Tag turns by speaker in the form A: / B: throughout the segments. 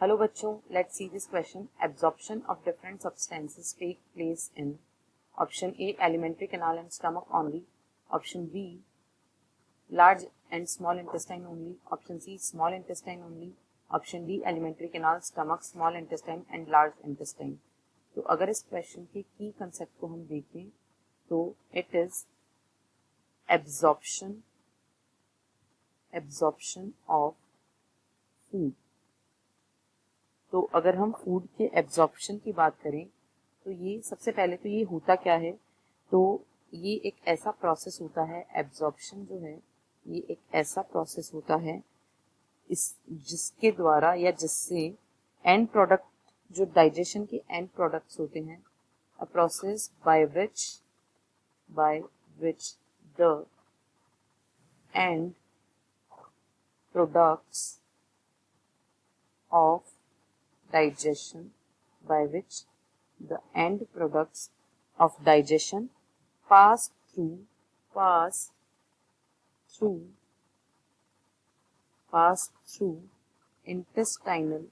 A: Hello बच्चों, let's see this question. Absorption of different substances take place in option A alimentary canal and stomach only, option B large and small intestine only, option C small intestine only, option D alimentary canal, stomach, small intestine and large intestine. तो अगर इस question के की concept को हम देखें तो it is absorption of food. तो अगर हम फूड के एब्जॉर्प्शन की बात करें तो ये सबसे पहले तो ये होता क्या है, तो ये एक ऐसा प्रोसेस होता है, एब्जॉर्प्शन जो है ये एक ऐसा प्रोसेस होता है इस जिसके द्वारा या जिससे एंड प्रोडक्ट, जो डाइजेशन के एंड प्रोडक्ट्स होते हैं, a process by which the end products of digestion by which the end products of digestion pass through intestinal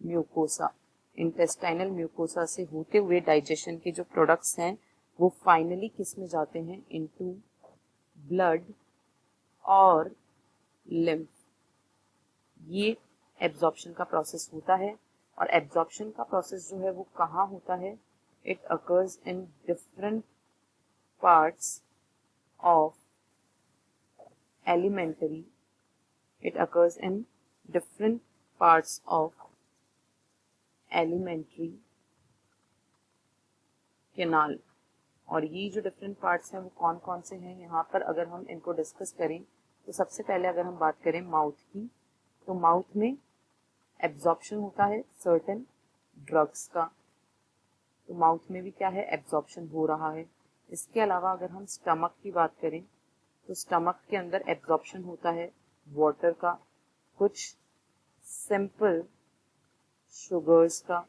A: mucosa. Intestinal mucosa से होते हुए डाइजेशन के जो प्रोडक्ट्स हैं वो फाइनली किस में जाते हैं, इनटू ब्लड और लिम्फ. ये एब्जॉर्प्शन का प्रोसेस होता है. और एब्जॉर्प्शन का प्रोसेस जो है वो कहाँ होता है, it occurs in different parts of alimentary canal. और ये जो डिफरेंट पार्ट्स हैं वो कौन कौन से हैं, यहाँ पर अगर हम इनको डिस्कस करें तो सबसे पहले अगर हम बात करें माउथ की, तो माउथ में एब्जॉर्प्शन होता है सर्टेन ड्रग्स का. तो माउथ में भी क्या है, एब्जॉर्प्शन हो रहा है. इसके अलावा अगर हम स्टमक की बात करें तो स्टमक के अंदर एब्जॉर्प्शन होता है वाटर का, कुछ सिंपल शुगर्स का,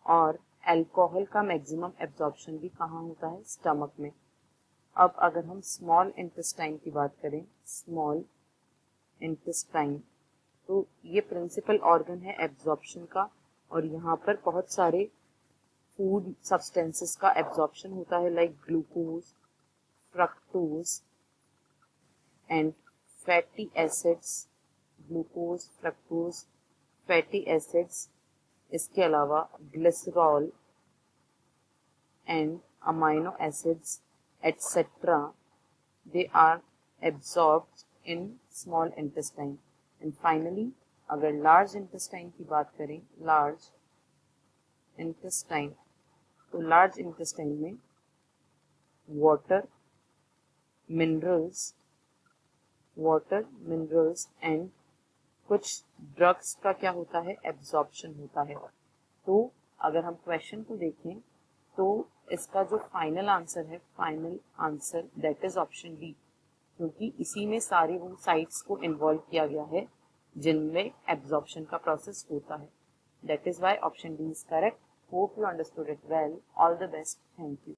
A: और अल्कोहल का मैक्सिमम एब्जॉर्प्शन भी कहाँ होता है, स्टमक में. अब अगर हम स्मॉल इंटेस्टाइन की बात करें, स्मॉल इंटेस्टाइन, तो ये प्रिंसिपल ऑर्गन है एब्जॉर्प्शन का, और यहाँ पर बहुत सारे फूड सब्सटेंसेस का एब्जॉर्प्शन होता है, like glucose, fructose and fatty acids. Glucose, fructose, fatty acids, इसके अलावा glycerol and amino acids etcetera, they are absorbed in small intestine. And finally अगर लार्ज इंटेस्टाइन की बात करें, लार्ज इंटेस्टाइन, तो लार्ज इंटेस्टाइन में वाटर, मिनरल्स एंड कुछ drugs का क्या होता है, एब्जॉर्प्शन होता है. तो अगर हम क्वेश्चन को देखें तो इसका जो final answer that is option D, क्योंकि इसी में सारे वो साइट्स को इन्वॉल्व किया गया है जिनमें एब्जॉर्प्शन का प्रोसेस होता है. That is why option D is correct. Hope you understood it well. All the best. Thank you.